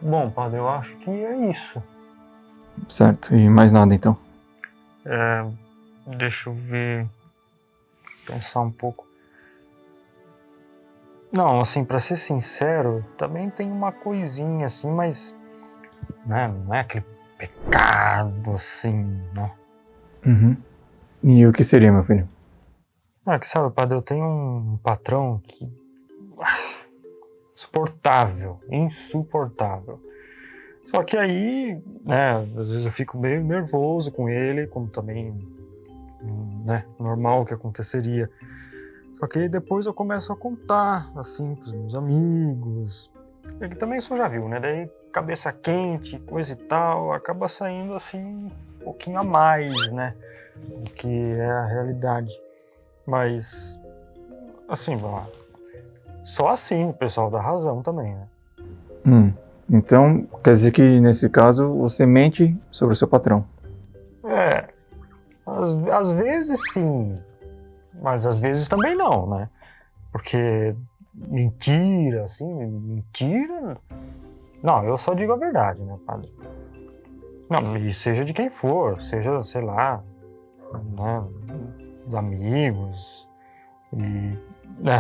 Bom, padre, eu acho que é isso. Certo, e mais nada então? Deixa eu ver, pensar um pouco. Não, assim, pra ser sincero, também tem uma coisinha assim, mas né, não é aquele pecado assim, né? Uhum. E o que seria, meu filho? Que sabe, padre, eu tenho um patrão que... insuportável. Só que aí, né, às vezes eu fico meio nervoso com ele, como também, né, normal que aconteceria. Só que aí depois eu começo a contar, assim, pros meus amigos. É que também isso já viu, né? Daí cabeça quente, coisa e tal, acaba saindo assim um pouquinho a mais, né? Do que é a realidade. Mas, assim, vamos lá. Só assim o pessoal dá razão também, né? Então, quer dizer que nesse caso você mente sobre o seu patrão. Às vezes sim, mas às vezes também não, né? Porque mentira, assim, mentira... Não, eu só digo a verdade, né, padre? Não, e seja de quem for, seja, sei lá, né, dos amigos, e... né,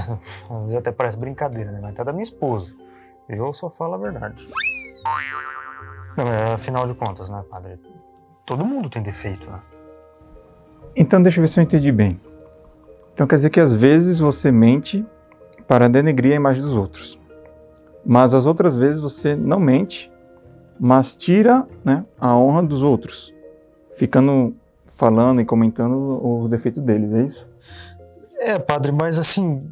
às vezes até parece brincadeira, né? Mas até da minha esposa. Eu só falo a verdade. Não, afinal de contas, né, padre? Todo mundo tem defeito, né? Então deixa eu ver se eu entendi bem. Então quer dizer que às vezes você mente para denegrir a imagem dos outros. Mas as outras vezes você não mente, mas tira, né, a honra dos outros. Ficando falando e comentando os defeitos deles, é isso? Padre, mas assim,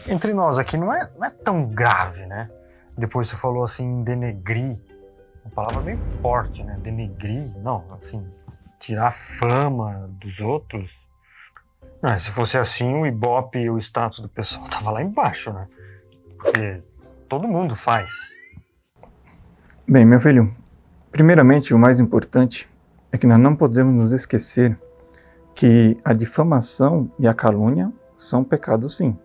entre nós aqui não é tão grave, né? Depois você falou assim, denegrir, uma palavra bem forte, né? Denegrir, não, assim, tirar a fama dos outros. Se fosse assim, o Ibope e o status do pessoal tava lá embaixo, né? Porque todo mundo faz. Bem, meu filho, primeiramente o mais importante é que nós não podemos nos esquecer que a difamação e a calúnia são pecados sim.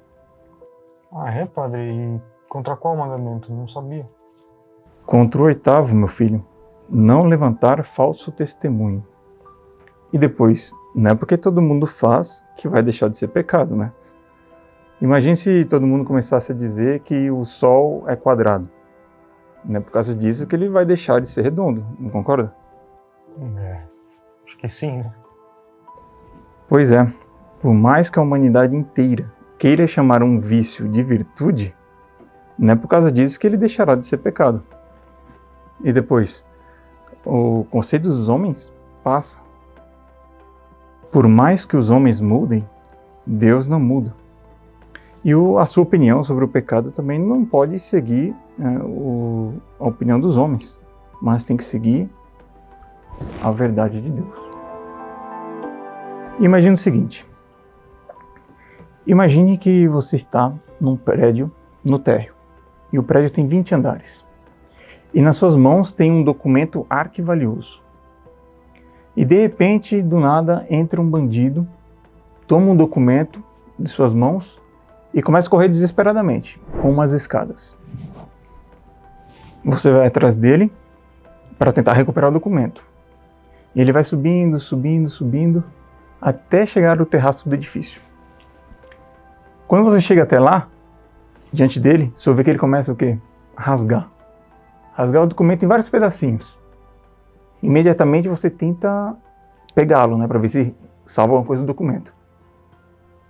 Padre? E contra qual mandamento? Não sabia. Contra o oitavo, meu filho, não levantar falso testemunho. E depois, não é porque todo mundo faz que vai deixar de ser pecado, né? Imagine se todo mundo começasse a dizer que o Sol é quadrado. Não é por causa disso que ele vai deixar de ser redondo, não concorda? Acho que sim, né? Pois é, por mais que a humanidade inteira queira chamar um vício de virtude, não é por causa disso que ele deixará de ser pecado. E depois, o conceito dos homens passa. Por mais que os homens mudem, Deus não muda. E a sua opinião sobre o pecado também não pode seguir a opinião dos homens, mas tem que seguir a verdade de Deus. Imagine o seguinte. Imagine que você está num prédio no térreo, e o prédio tem 20 andares. E nas suas mãos tem um documento arquivalioso. E de repente, do nada, entra um bandido, toma um documento de suas mãos e começa a correr desesperadamente, com umas escadas. Você vai atrás dele para tentar recuperar o documento. E ele vai subindo, até chegar ao terraço do edifício. Quando você chega até lá, diante dele, você vê que ele começa o quê? Rasgar o documento em vários pedacinhos. Imediatamente você tenta pegá-lo, né, para ver se salva alguma coisa do documento.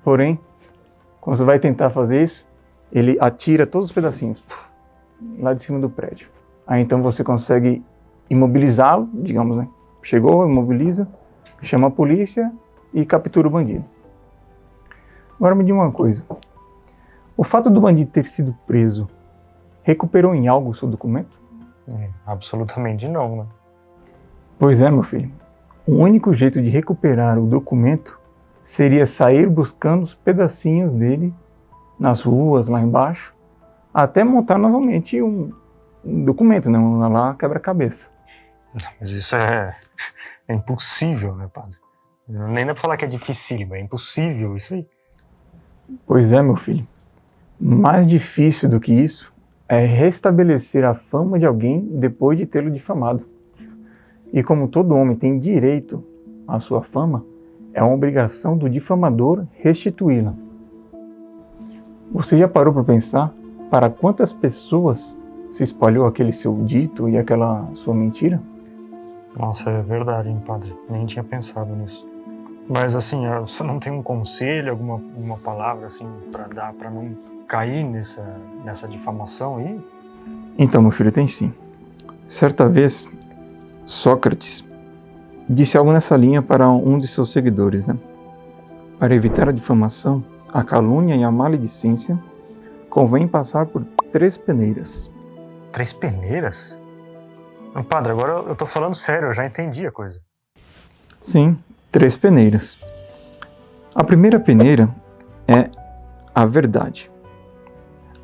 Porém, quando você vai tentar fazer isso, ele atira todos os pedacinhos lá de cima do prédio. Aí então você consegue imobilizá-lo, digamos, né? Chegou, imobiliza, chama a polícia e captura o bandido. Agora me diga uma coisa. O fato do bandido ter sido preso recuperou em algo o seu documento? Absolutamente não, né? Pois é, meu filho. O único jeito de recuperar o documento seria sair buscando os pedacinhos dele nas ruas, lá embaixo, até montar novamente um documento, né? Lá quebra-cabeça. Mas isso é impossível, né, padre? Nem dá pra falar que é dificílimo, é impossível isso aí. Pois é, meu filho. Mais difícil do que isso é restabelecer a fama de alguém depois de tê-lo difamado. E como todo homem tem direito à sua fama, é uma obrigação do difamador restituí-la. Você já parou para pensar para quantas pessoas se espalhou aquele seu dito e aquela sua mentira? Nossa, é verdade, hein, padre? Nem tinha pensado nisso. Mas assim, você não tem um conselho, alguma palavra assim para dar para não cair nessa difamação aí? Então, meu filho, tem sim. Certa vez, Sócrates disse algo nessa linha para um de seus seguidores, né? Para evitar a difamação, a calúnia e a maledicência, convém passar por 3 peneiras. 3 peneiras? Padre, agora eu tô falando sério, eu já entendi a coisa. Sim, 3 peneiras. A primeira peneira é a verdade.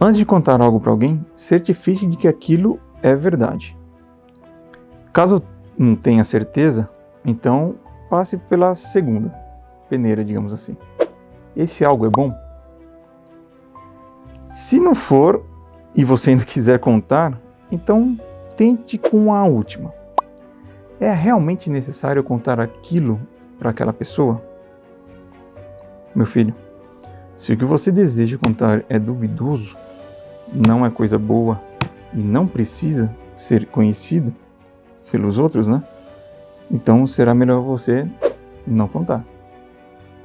Antes de contar algo para alguém, certifique de que aquilo é verdade. Caso não tenha certeza, então passe pela segunda peneira, digamos assim. Esse algo é bom? Se não for e você ainda quiser contar, então tente com a última. É realmente necessário contar aquilo para aquela pessoa? Meu filho, se o que você deseja contar é duvidoso, não é coisa boa e não precisa ser conhecido pelos outros, né? Então será melhor você não contar.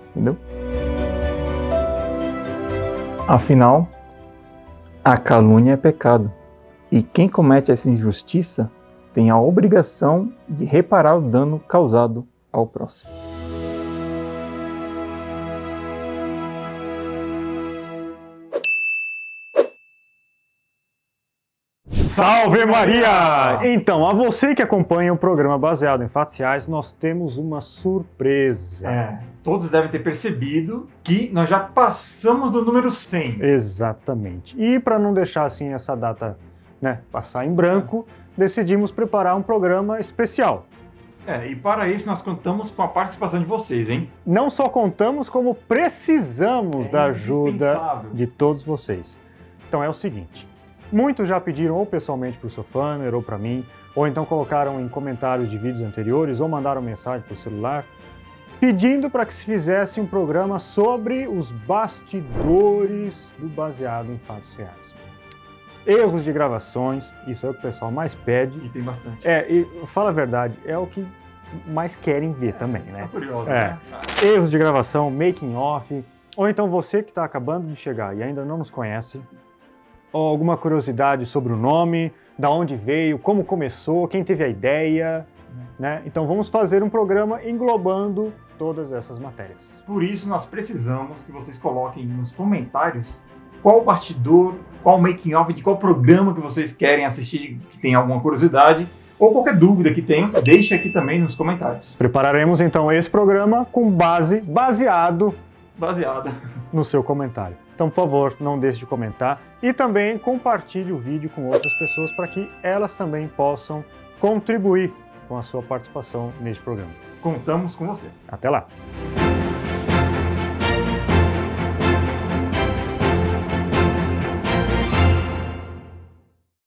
Entendeu? Afinal, a calúnia é pecado. E quem comete essa injustiça tem a obrigação de reparar o dano causado ao próximo. Salve Maria! Então, a você que acompanha o programa baseado em fatos reais, nós temos uma surpresa. Todos devem ter percebido que nós já passamos do número 100. Exatamente. E para não deixar assim essa data, né, passar em branco, decidimos preparar um programa especial. E para isso nós contamos com a participação de vocês, hein? Não só contamos, como precisamos da ajuda de todos vocês. Então é o seguinte, muitos já pediram ou pessoalmente para o Sofaner ou para mim, ou então colocaram em comentários de vídeos anteriores, ou mandaram mensagem para o celular, pedindo para que se fizesse um programa sobre os bastidores do baseado em fatos reais. Erros de gravações, isso é o que o pessoal mais pede. E tem bastante. E fala a verdade, é o que mais querem ver também, né? Tá curioso, né? Erros de gravação, making off, ou então você que está acabando de chegar e ainda não nos conhece, ou alguma curiosidade sobre o nome, da onde veio, como começou, quem teve a ideia, né? Então vamos fazer um programa englobando todas essas matérias. Por isso nós precisamos que vocês coloquem nos comentários qual bastidor, qual making of, de qual programa que vocês querem assistir, que tem alguma curiosidade, ou qualquer dúvida que tenham, deixe aqui também nos comentários. Prepararemos então esse programa com baseado no seu comentário. Então, por favor, não deixe de comentar e também compartilhe o vídeo com outras pessoas para que elas também possam contribuir com a sua participação neste programa. Contamos com você. Até lá!